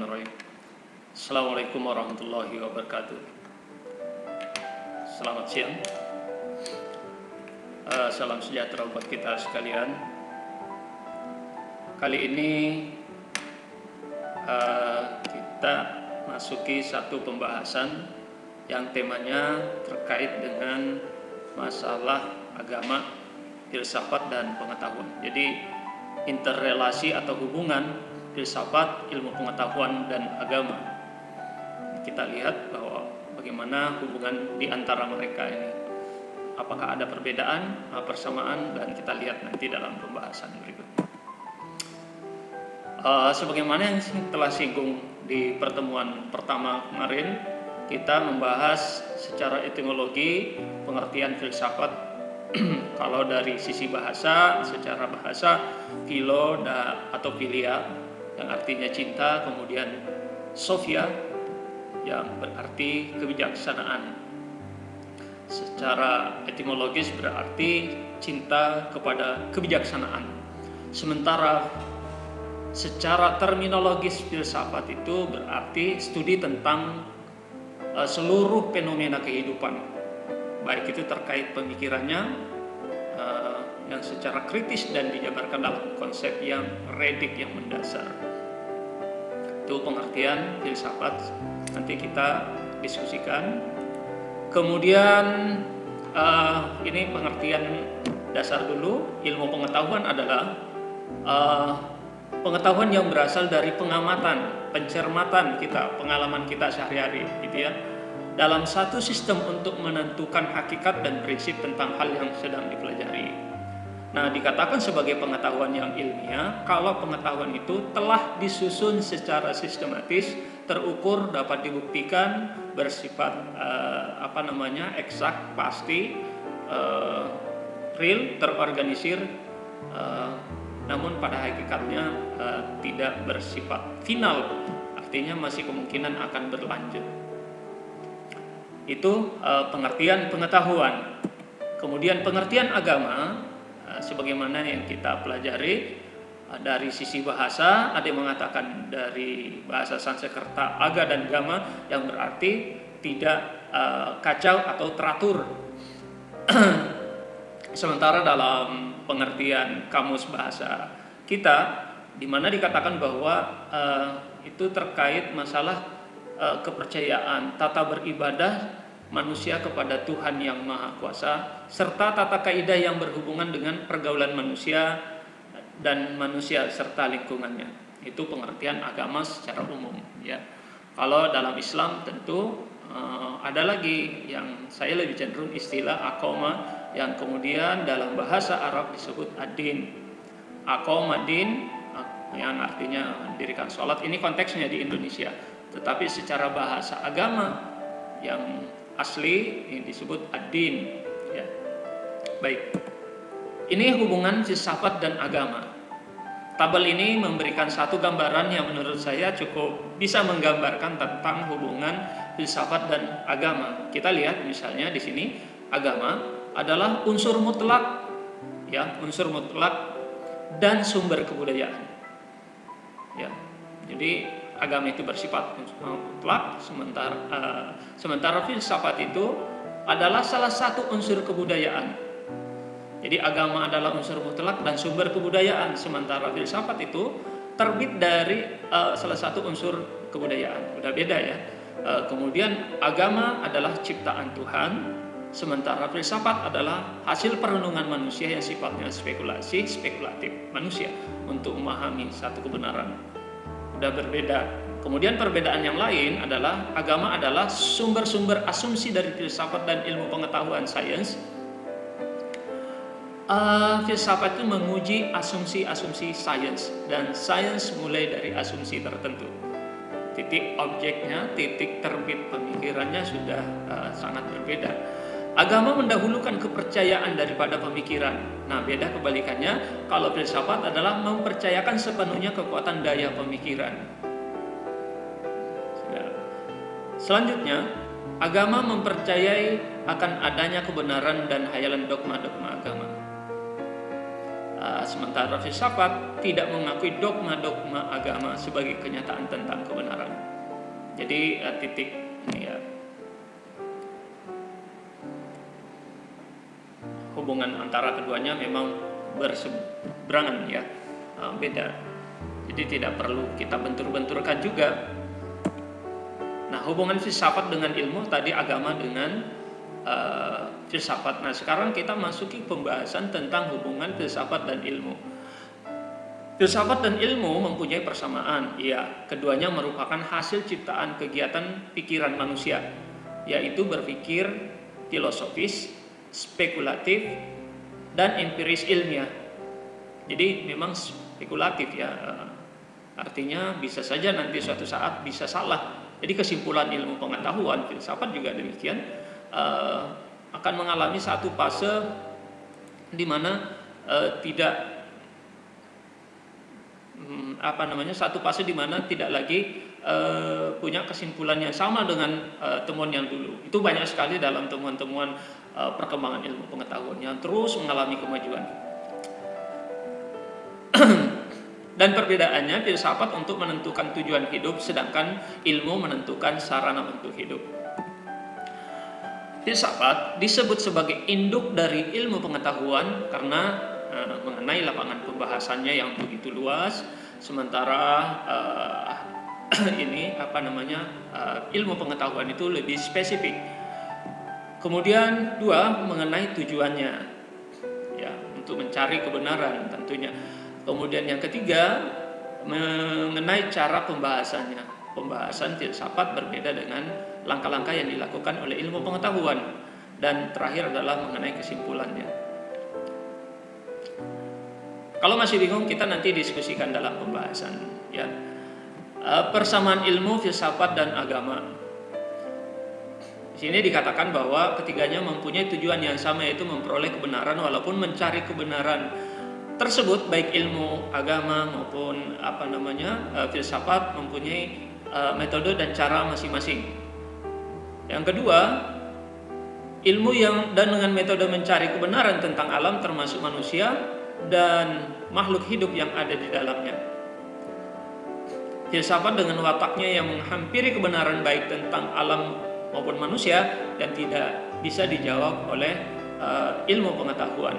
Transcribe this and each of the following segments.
Bismillahirrahmanirrahim. Assalamualaikum warahmatullahi wabarakatuh. Selamat siang. Salam sejahtera buat kita sekalian. Kali ini kita masuki satu pembahasan yang temanya terkait dengan masalah agama, filsafat dan pengetahuan. Jadi interrelasi atau hubungan filsafat, ilmu pengetahuan dan agama. Kita lihat bahwa bagaimana hubungan di antara mereka ini. Apakah ada perbedaan, persamaan, dan kita lihat nanti dalam pembahasan berikutnya. Sebagaimana yang telah singgung di pertemuan pertama kemarin, kita membahas secara etimologi pengertian filsafat. Kalau dari sisi bahasa, secara bahasa philo atau philia yang artinya cinta, kemudian sophia yang berarti kebijaksanaan. Secara etimologis berarti cinta kepada kebijaksanaan. Sementara secara terminologis filsafat itu berarti studi tentang seluruh fenomena kehidupan, baik itu terkait pemikirannya yang secara kritis dan dijabarkan dalam konsep yang redik, yang mendasar. Itu pengertian filsafat, nanti kita diskusikan. Kemudian ini pengertian dasar dulu. Ilmu pengetahuan adalah pengetahuan yang berasal dari pengamatan, pencermatan kita, pengalaman kita sehari-hari, gitu ya, dalam satu sistem untuk menentukan hakikat dan prinsip tentang hal yang sedang dipelajari. Nah, dikatakan sebagai pengetahuan yang ilmiah kalau pengetahuan itu telah disusun secara sistematis, terukur, dapat dibuktikan, bersifat eksak, pasti, real, terorganisir, namun pada hakikatnya tidak bersifat final, artinya masih kemungkinan akan berlanjut. Itu pengertian pengetahuan. Kemudian pengertian agama, sebagaimana yang kita pelajari dari sisi bahasa, ada yang mengatakan dari bahasa Sanskerta aga dan gama, yang berarti tidak kacau atau teratur. Sementara dalam pengertian kamus bahasa kita, di mana dikatakan bahwa itu terkait masalah kepercayaan, tata beribadah manusia kepada Tuhan yang Maha Kuasa, serta tata kaidah yang berhubungan dengan pergaulan manusia dan manusia serta lingkungannya. Itu pengertian agama secara umum, ya. Kalau dalam Islam tentu ada lagi yang saya lebih cenderung istilah aqoma, yang kemudian dalam bahasa Arab disebut ad-din. Aqoma din yang artinya mendirikan sholat, ini konteksnya di Indonesia. Tetapi secara bahasa agama yang asli ini disebut ad-din, ya. Baik. Ini hubungan filsafat dan agama. Tabel ini memberikan satu gambaran yang menurut saya cukup bisa menggambarkan tentang hubungan filsafat dan agama. Kita lihat misalnya di sini, agama adalah unsur mutlak, ya, unsur mutlak dan sumber kebudayaan. Ya. Jadi agama itu bersifat mutlak, sementara filsafat itu adalah salah satu unsur kebudayaan. Jadi agama adalah unsur mutlak dan sumber kebudayaan, sementara filsafat itu terbit dari salah satu unsur kebudayaan. Udah beda ya. Kemudian agama adalah ciptaan Tuhan, sementara filsafat adalah hasil perenungan manusia yang sifatnya spekulatif manusia untuk memahami satu kebenaran. Udah berbeda. Kemudian perbedaan yang lain adalah agama adalah sumber-sumber asumsi dari filsafat dan ilmu pengetahuan sains. Filsafat itu menguji asumsi-asumsi sains, dan sains mulai dari asumsi tertentu. Titik objeknya, titik terbit pemikirannya sudah sangat berbeda. Agama mendahulukan kepercayaan daripada pemikiran. Nah, beda kebalikannya, kalau filsafat adalah mempercayakan sepenuhnya kekuatan daya pemikiran. Selanjutnya, agama mempercayai akan adanya kebenaran dan hayalan dogma-dogma agama. Sementara filsafat tidak mengakui dogma-dogma agama sebagai kenyataan tentang kebenaran. Jadi titik ya, hubungan antara keduanya memang berseberangan ya, beda. Jadi tidak perlu kita bentur-benturkan juga. Nah, hubungan filsafat dengan ilmu tadi, agama dengan filsafat. Nah, sekarang kita masuki pembahasan tentang hubungan filsafat dan ilmu. Filsafat dan ilmu mempunyai persamaan, ya, keduanya merupakan hasil ciptaan kegiatan pikiran manusia, yaitu berpikir filosofis, spekulatif, dan empiris ilmiah. Jadi memang spekulatif ya, artinya bisa saja nanti suatu saat bisa salah. Jadi kesimpulan ilmu pengetahuan, filsafat juga demikian, akan mengalami satu fase di mana tidak satu fase di mana tidak lagi punya kesimpulan yang sama dengan temuan yang dulu. Itu banyak sekali dalam temuan-temuan perkembangan ilmu pengetahuan yang terus mengalami kemajuan. Dan perbedaannya, filsafat untuk menentukan tujuan hidup, sedangkan ilmu menentukan sarana untuk hidup. Filsafat disebut sebagai induk dari ilmu pengetahuan karena mengenai lapangan pembahasannya yang begitu luas, sementara ilmu pengetahuan itu lebih spesifik. Kemudian dua, mengenai tujuannya, ya, untuk mencari kebenaran tentunya. Kemudian yang ketiga, mengenai cara pembahasannya. Pembahasan filsafat berbeda dengan langkah-langkah yang dilakukan oleh ilmu pengetahuan. Dan terakhir adalah mengenai kesimpulannya. Kalau masih bingung, kita nanti diskusikan dalam pembahasan ya. Persamaan ilmu, filsafat, dan agama. Di sini dikatakan bahwa ketiganya mempunyai tujuan yang sama, yaitu memperoleh kebenaran walaupun mencari kebenaran tersebut, baik ilmu agama maupun filsafat mempunyai metode dan cara masing-masing. Yang kedua, ilmu yang dan dengan metode mencari kebenaran tentang alam termasuk manusia dan makhluk hidup yang ada di dalamnya. Filsafat dengan wataknya yang menghampiri kebenaran baik tentang alam maupun manusia dan tidak bisa dijawab oleh ilmu pengetahuan.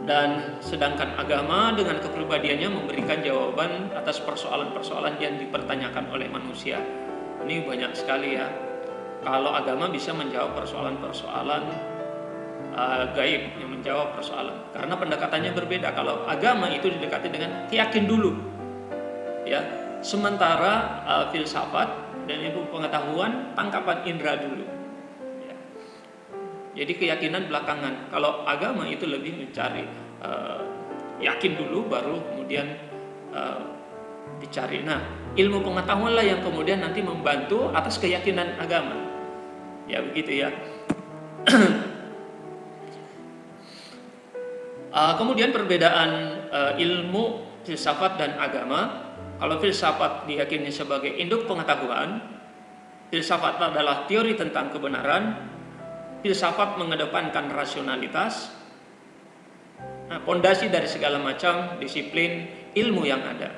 Dan sedangkan agama dengan kepribadiannya memberikan jawaban atas persoalan-persoalan yang dipertanyakan oleh manusia. Ini banyak sekali ya. Kalau agama bisa menjawab persoalan-persoalan gaib, yang menjawab persoalan, karena pendekatannya berbeda. Kalau agama itu didekati dengan yakin dulu, ya. Sementara filsafat dan ilmu pengetahuan tangkapan indera dulu. Ya. Jadi keyakinan belakangan. Kalau agama itu lebih mencari yakin dulu, baru kemudian dicari. Nah, ilmu pengetahuanlah yang kemudian nanti membantu atas keyakinan agama. Ya begitu ya. Kemudian perbedaan ilmu, filsafat, dan agama. Kalau filsafat diyakini sebagai induk pengetahuan, filsafat adalah teori tentang kebenaran, filsafat mengedepankan rasionalitas, pondasi dari segala macam disiplin ilmu yang ada.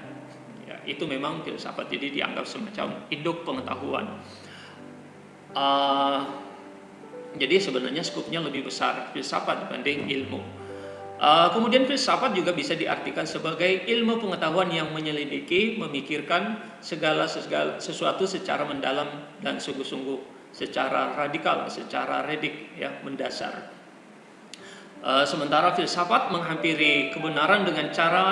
Ya, itu memang filsafat, jadi dianggap semacam induk pengetahuan. Jadi sebenarnya skupnya lebih besar filsafat dibanding ilmu. Kemudian filsafat juga bisa diartikan sebagai ilmu pengetahuan yang menyelidiki, memikirkan segala sesuatu secara mendalam dan sungguh-sungguh, secara radikal, secara redik, ya, mendasar. Sementara filsafat menghampiri kebenaran dengan cara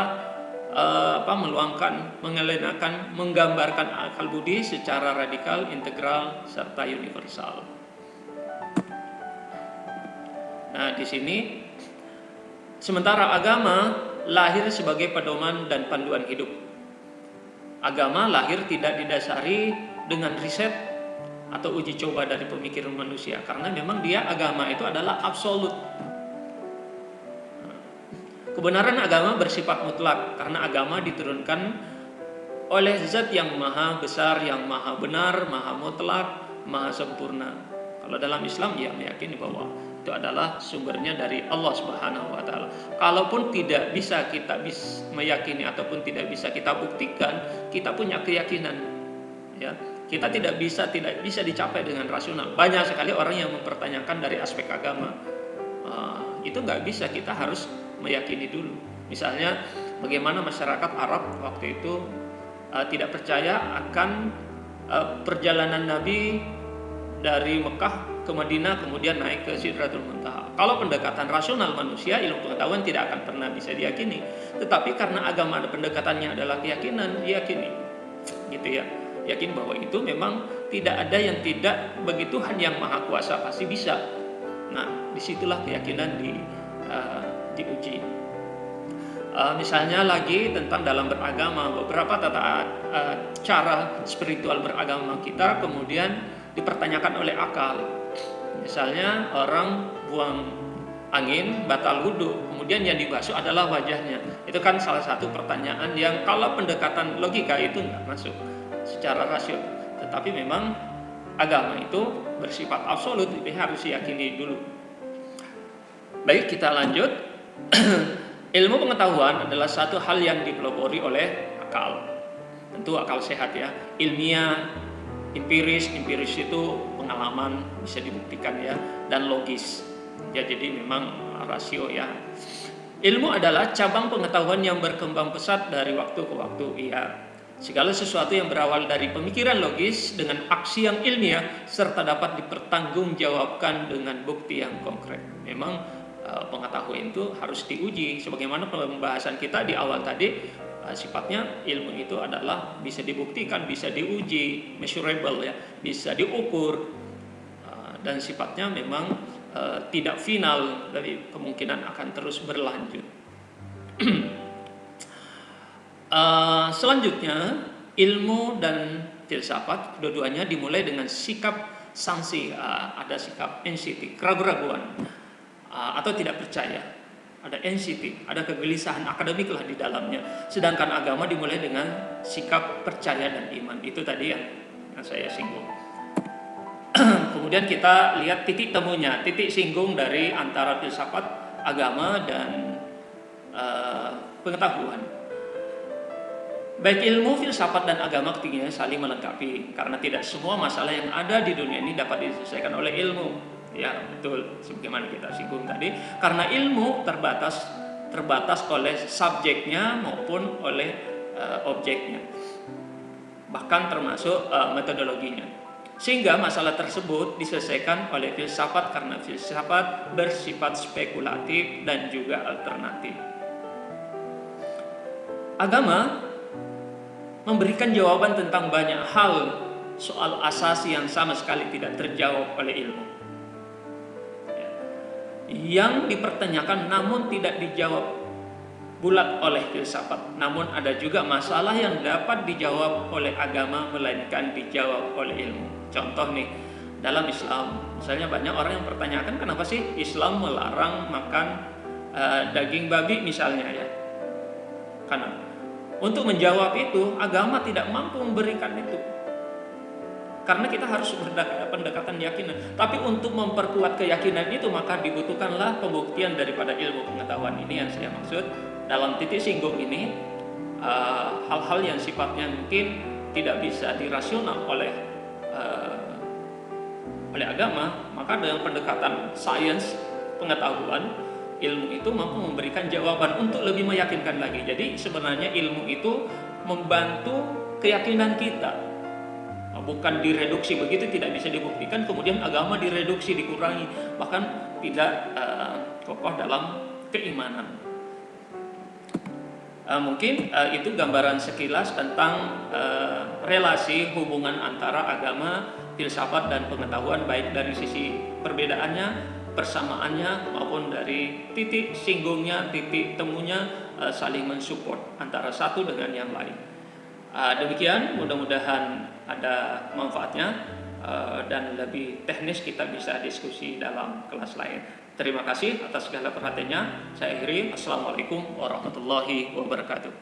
meluangkan, mengelenakan, menggambarkan akal budi secara radikal, integral, serta universal. Nah, di sini sementara agama lahir sebagai pedoman dan panduan hidup. Agama lahir tidak didasari dengan riset atau uji coba dari pemikiran manusia, karena memang agama itu adalah absolut. Kebenaran agama bersifat mutlak karena agama diturunkan oleh zat yang maha besar, yang maha benar, maha mutlak, maha sempurna. Kalau dalam Islam ya meyakini bahwa itu adalah sumbernya dari Allah Subhanahu wa taala. Kalaupun tidak bisa kita meyakini ataupun tidak bisa kita buktikan, kita punya keyakinan, ya, Kita tidak bisa dicapai dengan rasional. Banyak sekali orang yang mempertanyakan dari aspek agama. Itu nggak bisa, kita harus meyakini dulu. Misalnya bagaimana masyarakat Arab waktu itu tidak percaya akan perjalanan Nabi dari Mekah ke Madinah kemudian naik ke Sidratul Muntaha. Kalau pendekatan rasional manusia, ilmu pengetahuan tidak akan pernah bisa diyakini. Tetapi karena agama ada pendekatannya adalah keyakinan, diyakini. Gitu ya. Yakin bahwa itu memang tidak ada yang tidak, bagi Tuhan yang Maha Kuasa pasti bisa. Nah, disitulah keyakinan diuji. Misalnya lagi tentang dalam beragama, beberapa cara spiritual beragama kita kemudian dipertanyakan oleh akal. Misalnya orang buang angin batal wudhu, kemudian yang dibasuh adalah wajahnya. Itu kan salah satu pertanyaan yang kalau pendekatan logika itu nggak masuk secara rasio. Tetapi memang agama itu bersifat absolut, ini harus diyakini dulu. Baik, kita lanjut. Ilmu pengetahuan adalah satu hal yang dipelopori oleh akal. Tentu akal sehat ya. Ilmiah, empiris itu pengalaman, bisa dibuktikan ya, dan logis. Ya, jadi memang rasio ya. Ilmu adalah cabang pengetahuan yang berkembang pesat dari waktu ke waktu. Iya. Segala sesuatu yang berawal dari pemikiran logis dengan aksi yang ilmiah serta dapat dipertanggungjawabkan dengan bukti yang konkret. Memang pengetahuan itu harus diuji. Sebagaimana pembahasan kita di awal tadi, sifatnya ilmu itu adalah bisa dibuktikan, bisa diuji, measurable ya, bisa diukur, dan sifatnya memang tidak final, tapi kemungkinan akan terus berlanjut. Selanjutnya, ilmu dan filsafat kedua-duanya dimulai dengan sikap sanksi, ada sikap NCT, keraguan-raguan atau tidak percaya, ada NCT, ada kegelisahan akademik lah di dalamnya. Sedangkan agama dimulai dengan sikap percaya dan iman. Itu tadi yang saya singgung. Kemudian kita lihat titik temunya, titik singgung dari antara filsafat, agama dan pengetahuan. Baik ilmu, filsafat, dan agama ketiganya saling melengkapi, karena tidak semua masalah yang ada di dunia ini dapat diselesaikan oleh ilmu. Ya betul, sebagaimana kita singgung tadi, karena ilmu terbatas oleh subjeknya maupun oleh objeknya, bahkan termasuk metodologinya. Sehingga masalah tersebut diselesaikan oleh filsafat karena filsafat bersifat spekulatif dan juga alternatif. Agama memberikan jawaban tentang banyak hal soal asasi yang sama sekali tidak terjawab oleh ilmu. Yang dipertanyakan namun tidak dijawab bulat oleh filsafat. Namun ada juga masalah yang dapat dijawab oleh agama melainkan dijawab oleh ilmu. Contoh nih, dalam Islam, misalnya banyak orang yang pertanyakan kenapa sih Islam melarang makan daging babi misalnya ya. Karena untuk menjawab itu, agama tidak mampu memberikan itu. Karena kita harus pendekatan keyakinan. Tapi untuk memperkuat keyakinan itu, maka dibutuhkanlah pembuktian daripada ilmu pengetahuan. Ini yang saya maksud. Dalam titik singgung ini, hal-hal yang sifatnya mungkin tidak bisa dirasional oleh agama, maka dengan pendekatan sains, pengetahuan, ilmu itu mampu memberikan jawaban untuk lebih meyakinkan lagi. Jadi sebenarnya ilmu itu membantu keyakinan kita, bukan direduksi. Begitu tidak bisa dibuktikan, kemudian agama direduksi, dikurangi, bahkan tidak kokoh dalam keimanan. Mungkin itu gambaran sekilas tentang relasi hubungan antara agama, filsafat, dan pengetahuan, baik dari sisi perbedaannya, persamaannya, maupun dari titik singgungnya, titik temunya, saling mensupport antara satu dengan yang lain. Demikian, mudah-mudahan ada manfaatnya, dan lebih teknis kita bisa diskusi dalam kelas lain. Terima kasih atas segala perhatiannya. Saya akhiri. Assalamualaikum warahmatullahi wabarakatuh.